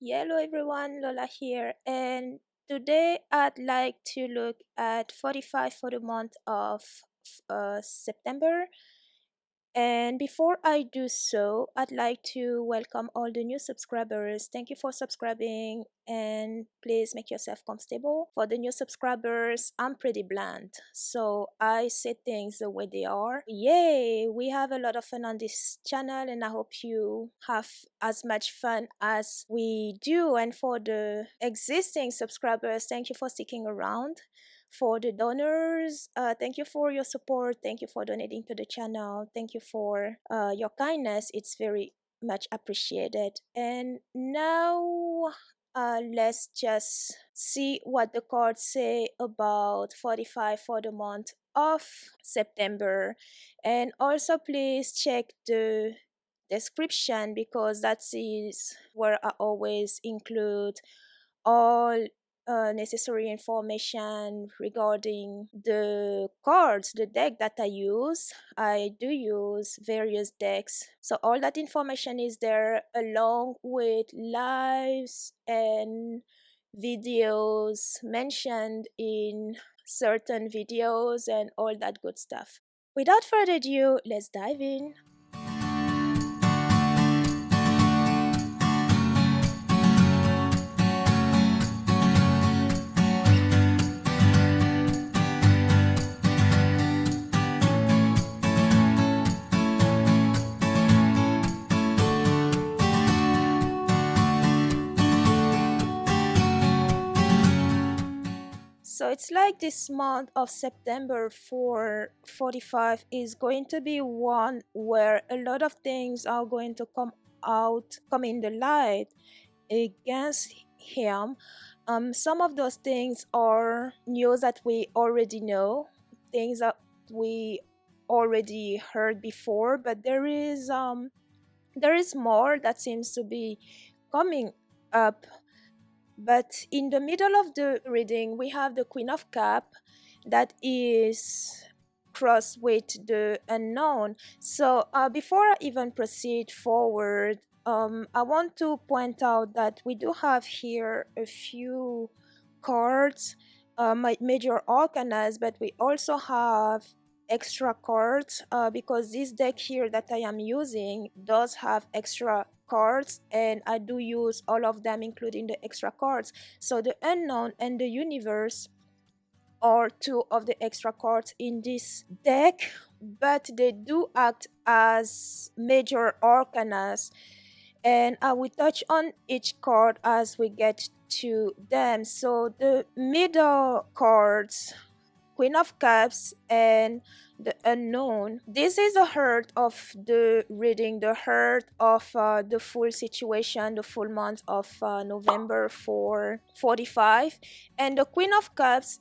Hello everyone, Lola here, and today I'd like to look at 45 for the month of September. And before I do so, I'd like to welcome all the new subscribers. Thank you for subscribing and please make yourself comfortable. For the new subscribers, I'm pretty bland, so I say things the way they are. Yay! We have a lot of fun on this channel and I hope you have as much fun as we do. And for the existing subscribers, thank you for sticking around. For the donors, thank you for your support. Thank you for donating to the channel. Thank you for your kindness. It's very much appreciated. And now let's just see what the cards say about 45 for the month of September. And also please check the description because that is where I always include all necessary information regarding the cards, the deck that I use. I do use various decks, so all that information is there along with lives and videos mentioned in certain videos and all that good stuff. Without further ado, let's dive in. So it's like this month of September for 45 is going to be one where a lot of things are going to come in the light against him. Some of those things are news that we already know, things that we already heard before, but there is more that seems to be coming up. But in the middle of the reading, we have the Queen of Cup that is crossed with the unknown. So before I even proceed forward, I want to point out that we do have here a few cards, major arcanas, but we also have extra cards because this deck here that I am using does have extra cards and I do use all of them including the extra cards. So the unknown and the universe are two of the extra cards in this deck, but they do act as major arcanas and I will touch on each card as we get to them. So the middle cards, Queen of Cups and the Unknown. This is the heart of the reading, the heart of the full situation, the full month of November for 45. And the Queen of Cups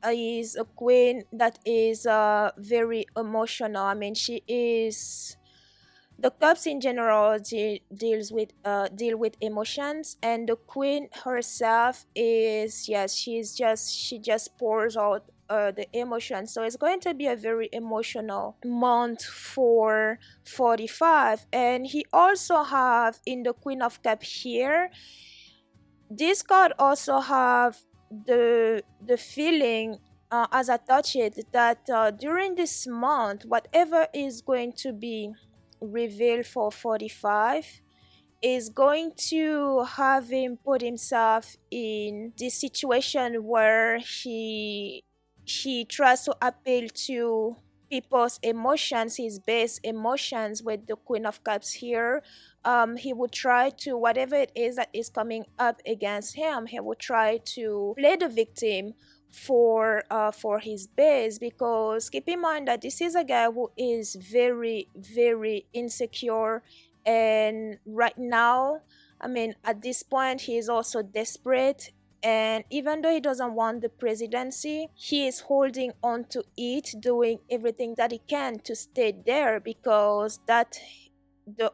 is a queen that is very emotional. I mean, she is the cups in general deal with emotions, and the queen herself is, yes, she just pours out the emotions. So it's going to be a very emotional month for 45. And he also have in the Queen of Cup here, this card also have the feeling, as I touch it, that during this month, whatever is going to be revealed for 45 is going to have him put himself in this situation where he tries to appeal to people's emotions, his base emotions. With the Queen of Cups here, he would try to, whatever it is that is coming up against him, he would try to play the victim for his base, because keep in mind that this is a guy who is very, very insecure. And right now, I mean, at this point, he is also desperate. And even though he doesn't want the presidency, he is holding on to it, doing everything that he can to stay there, because that's the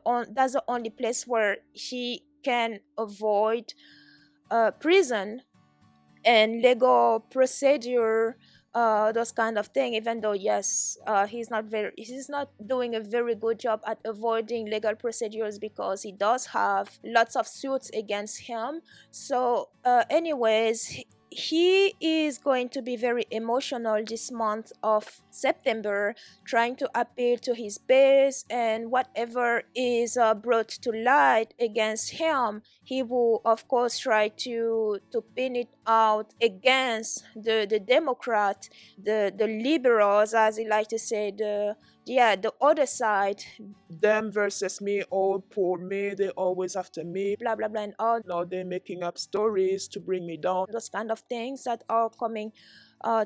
only place where he can avoid prison and legal procedure those kind of thing, even though yes, he's not doing a very good job at avoiding legal procedures because he does have lots of suits against him. So anyways, he is going to be very emotional this month of September, trying to appeal to his base, and whatever is brought to light against him, he will of course try to pin it out against the Democrat, the liberals, as he like to say, the other side, them versus me, all poor me, they always after me, blah blah blah, and all. Now they're making up stories to bring me down. Those kind of things that are coming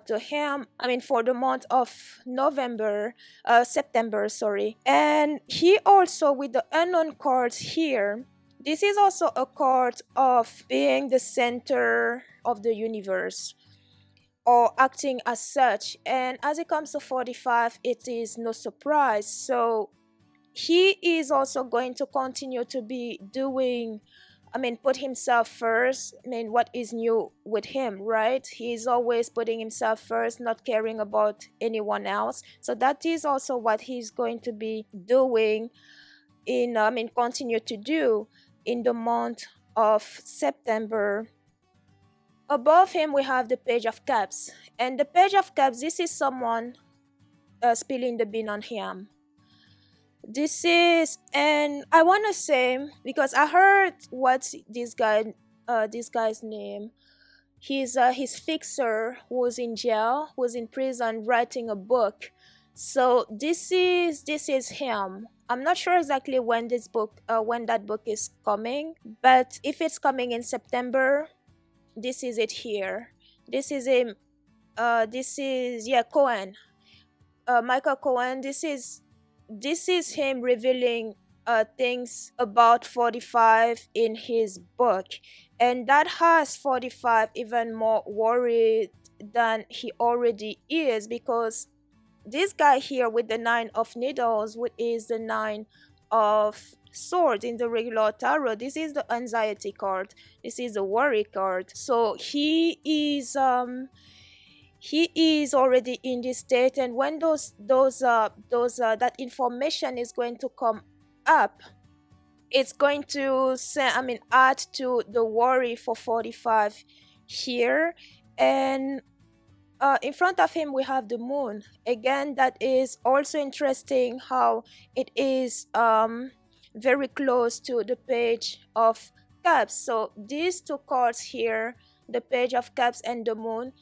to him. I mean, for the month of September, sorry. And he also, with the unknown cards here, this is also a card of being the center of the universe or acting as such. And as it comes to 45, it is no surprise. So he is also going to continue to be doing, I mean, put himself first. I mean, what is new with him, right? He's always putting himself first, not caring about anyone else. So that is also what he's going to be doing continue to do in the month of September. Above him, we have the Page of Cups. And the Page of Cups, this is someone spilling the bean on him. This is, and I want to say, because I heard what's this guy's name. He's his fixer who was in jail, who was in prison, writing a book. So this is him. I'm not sure exactly when when that book is coming, but if it's coming in September, this is it here. This is him. This is, yeah, Cohen. Michael Cohen. This is him revealing things about 45 in his book, and that has 45 even more worried than he already is, because this guy here with the 9 of Needles, which is the 9 of Swords in the regular tarot, this is the anxiety card, this is the worry card. So he is already in this state, and when that information is going to come up, it's going to add to the worry for 45 here. And in front of him we have the Moon again. That is also interesting how it is very close to the Page of Cups. So these two cards here, the Page of Cups and the Moon,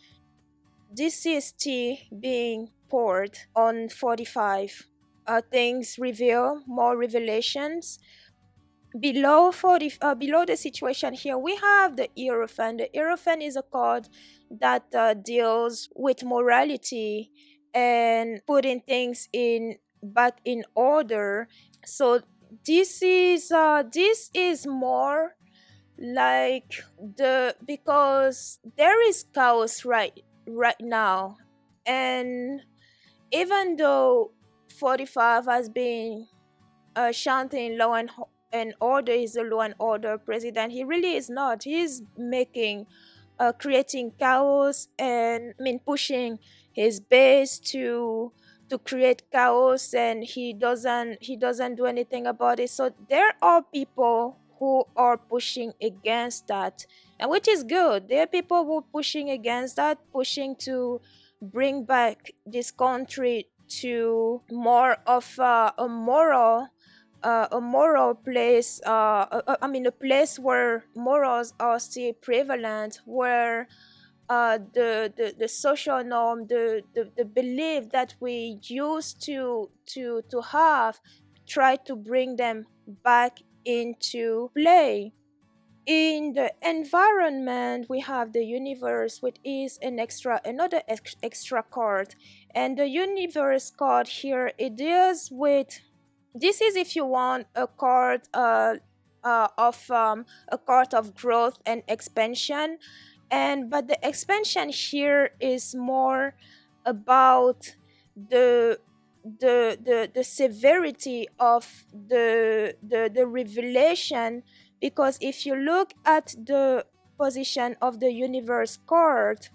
this is tea being poured on 45. Things reveal more revelations. Below the situation here, we have the Hierophant. The Hierophant is a card that deals with morality and putting things back in order. So this is more like because there is chaos right now, and even though 45 has been chanting law and order, is a law and order president, he really is not. He's making creating chaos, and pushing his base to create chaos, and he doesn't do anything about it. So there are people who are pushing against that, and which is good. There are people who are pushing against that, pushing to bring back this country to more of a moral place. A place where morals are still prevalent, where the social norm, the belief that we used to have, try to bring them back into play. In the environment, we have the Universe, which is another extra card. And the Universe card here, it deals with, this is, if you want, a card a card of growth and expansion, but the expansion here is more about the severity of the revelation. Because if you look at the position of the Universe card,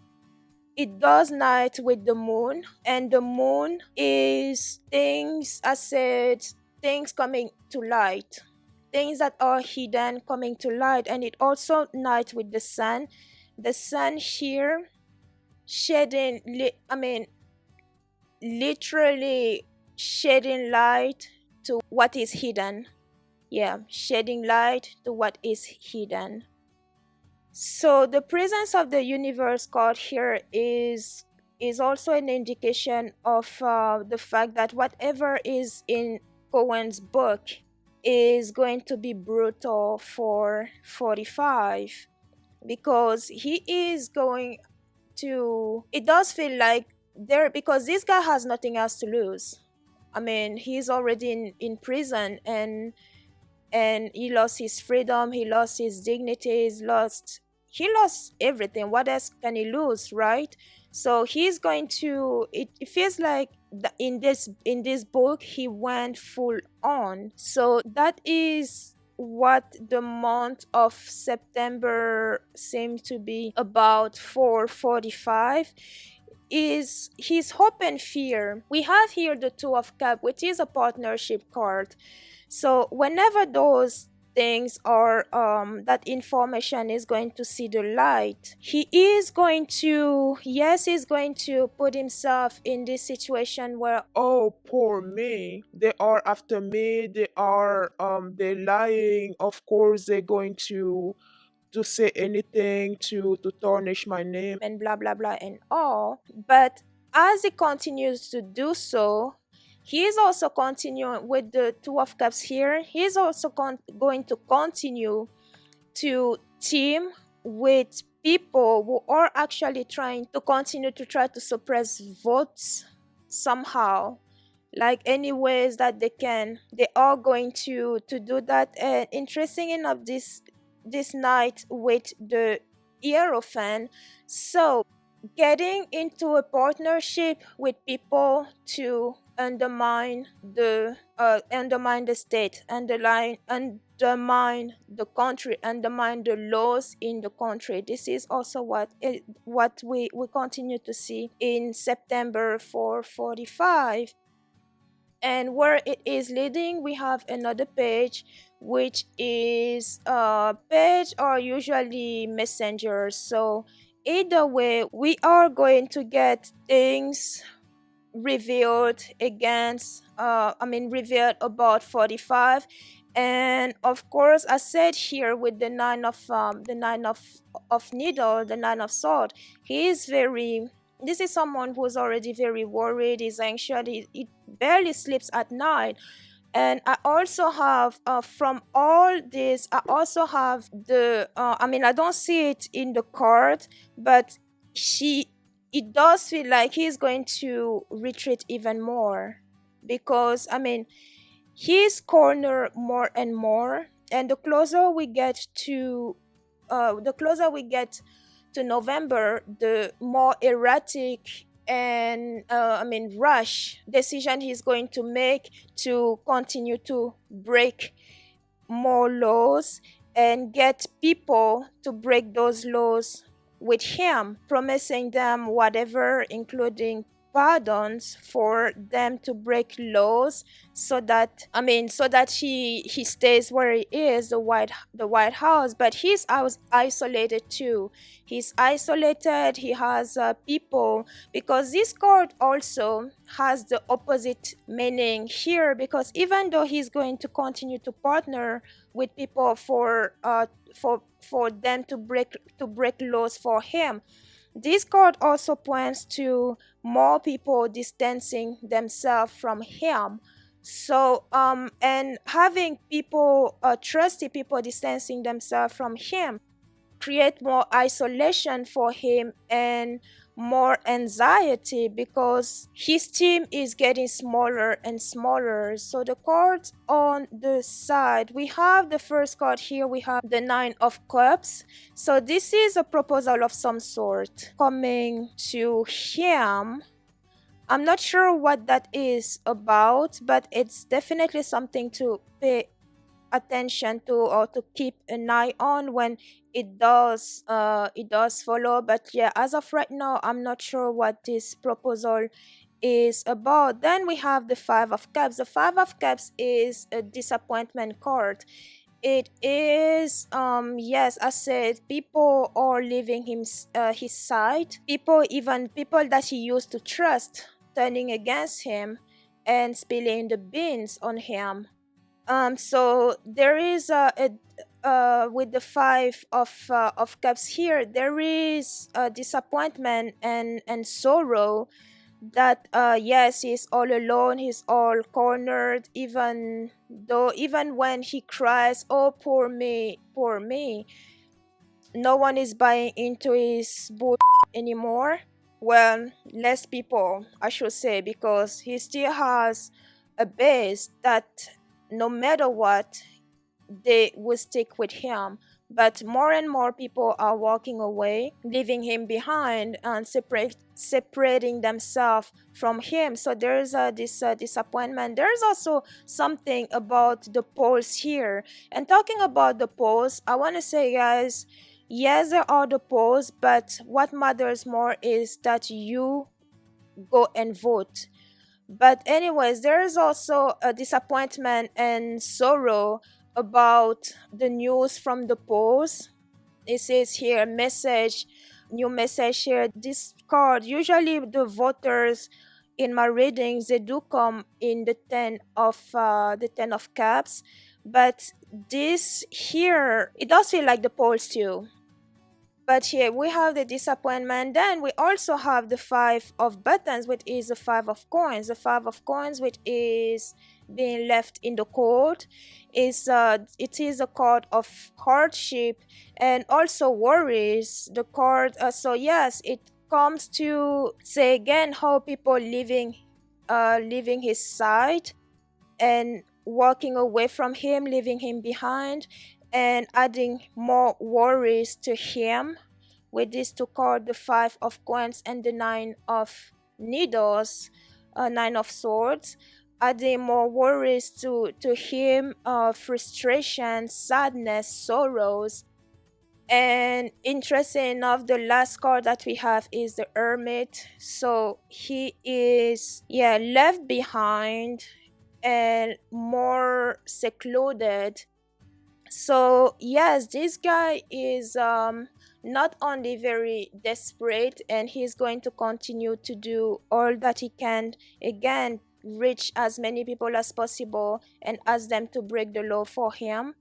it does night with the moon, and the moon is things, I said, things coming to light, things that are hidden coming to light. And it also night with the sun here shedding I mean literally shedding light to what is hidden. Yeah, shedding light to what is hidden. So the presence of the universe card here is also an indication of the fact that whatever is in Cohen's book is going to be brutal for 45, because he is going to, it does feel like there, because this guy has nothing else to lose. I mean, he's already in prison, and he lost his freedom, he lost his dignity, he lost everything. What else can he lose, right? So he's going to, it feels like in this book he went full on. So that is what the month of September seems to be about for 45, is his hope and fear. We have here the Two of Cups, which is a partnership card. So whenever those things or that information is going to see the light, he is going to, yes, he's going to put himself in this situation where, Oh, poor me. They are after me. They're lying. Of course, they're going to say anything to tarnish my name. and blah blah blah and all. But as he continues to do so, he is also continuing with the Two of Cups here. He is also going to continue to team with people who are actually trying to continue to try to suppress votes somehow, like any ways that they can. They are going to do that. And interesting enough, this night with the Hierophant, so getting into a partnership with people to undermine the state, undermine the country, undermine the laws in the country. This is also what we continue to see in September for 45. And where it is leading, we have another page, which is page or usually messengers. So either way, we are going to get things revealed against revealed about 45. And of course, I said here with the nine of needle, the nine of sword, he is very, this is someone who's already very worried, he's anxious, he barely sleeps at night. And I also have, from all this, I also have the I don't see it in the card, but she it does feel like he's going to retreat even more, because he's cornered more and more. And the closer we get to November, the more erratic and rush decision he's going to make to continue to break more laws and get people to break those laws with him, promising them whatever, including pardons for them to break laws, so that he stays where he is, the White House. But he's isolated too. He's isolated. He has people, because this card also has the opposite meaning here, because even though he's going to continue to partner with people for them to break laws for him, this card also points to more people distancing themselves from him. So and having people, trusty people, distancing themselves from him create more isolation for him and more anxiety, because his team is getting smaller and smaller. So the cards on the side, we have the first card here, we have the Nine of Cups. So this is a proposal of some sort coming to him. I'm not sure what that is about, but it's definitely something to pay attention to or to keep an eye on when it does follow. But yeah, as of right now, I'm not sure what this proposal is about. Then we have the Five of Cups. The Five of Cups is a disappointment card. It is, yes, I said, people are leaving his side. People, even people that he used to trust, turning against him and spilling the beans on him. So there is with the Five of Cups here, there is disappointment and sorrow that yes, he's all alone, he's all cornered, even when he cries, oh poor me, no one is buying into his bull anymore. Well, less people, I should say, because he still has a base that no matter what, they will stick with him. But more and more people are walking away, leaving him behind and separating themselves from him. So there's this disappointment. There's also something about the poles here. And talking about the poles, I want to say, guys, yes, there are the poles, but what matters more is that you go and vote. But anyways, there is also a disappointment and sorrow about the news from the polls. It says here, message, new message here. This card, usually the voters in my readings, they do come in the ten of cups, but this here, it does feel like the polls too. But here we have the disappointment. Then we also have the Five of Buttons, which is the Five of Coins. The Five of Coins, which is being left in the court, it is a card of hardship and also worries. The card, so yes, it comes to say again how people leaving his side and walking away from him, leaving him behind, and adding more worries to him with these two cards, the Five of Coins and the Nine of Needles, Nine of Swords, adding more worries to him, frustration, sadness, sorrows. And interesting enough, the last card that we have is the Hermit. So he is, yeah, left behind and more secluded. So yes, this guy is not only very desperate, and he's going to continue to do all that he can, again, reach as many people as possible and ask them to break the law for him,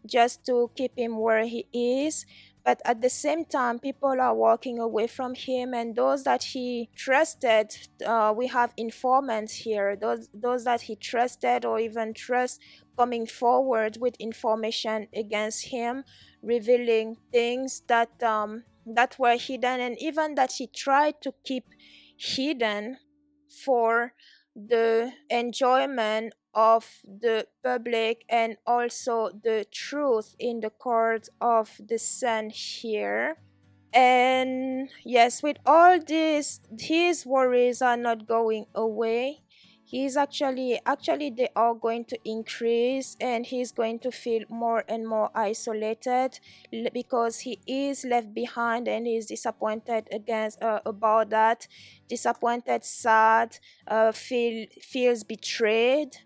just to keep him where he is. But at the same time, people are walking away from him, and those that he trusted, we have informants here, those that he trusted or even trust, coming forward with information against him, revealing things that were hidden, and even that he tried to keep hidden for the enjoyment of the public, and also the truth in the court of the sun here. And yes, with all this, his worries are not going away. He's actually they are going to increase, and he's going to feel more and more isolated, because he is left behind, and he's disappointed against about that, disappointed, sad, feels betrayed.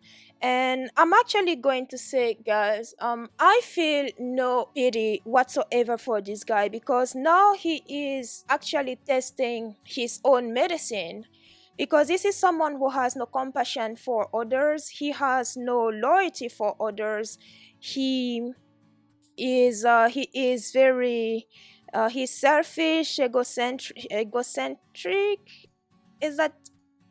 And I'm actually going to say, guys, I feel no pity whatsoever for this guy, because now he is actually testing his own medicine. Because this is someone who has no compassion for others, he has no loyalty for others. He is very he's selfish, egocentric. Is that,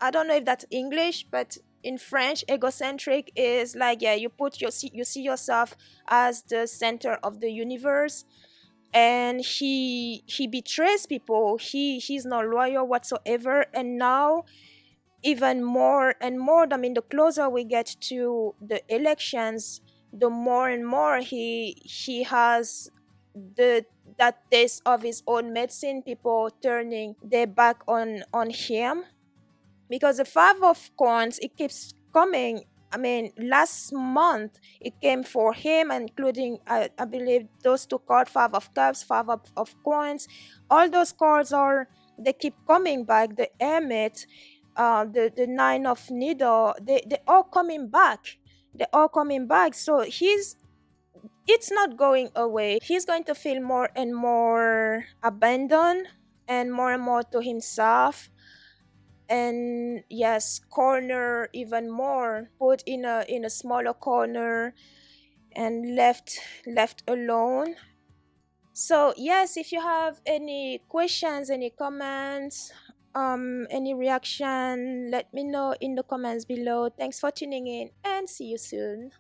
I don't know if that's English, but in French, egocentric is like, yeah, you see yourself as the center of the universe. And he betrays people. He's not loyal whatsoever. And now, even more and more, I mean, the closer we get to the elections, the more and more he has the that taste of his own medicine, people turning their back on him. Because the Five of Coins, it keeps coming I mean, last month it came for him, including I believe those two cards, Five of Cups, of Coins. All those cards are, they keep coming back. The Hermit, the Nine of Needle, they all coming back. They're all coming back. So it's not going away. He's going to feel more and more abandoned and more to himself, and yes, corner even more, put in a smaller corner, and left alone. So yes, if you have any questions, any comments, any reaction, let me know in the comments below. Thanks for tuning in and see you soon.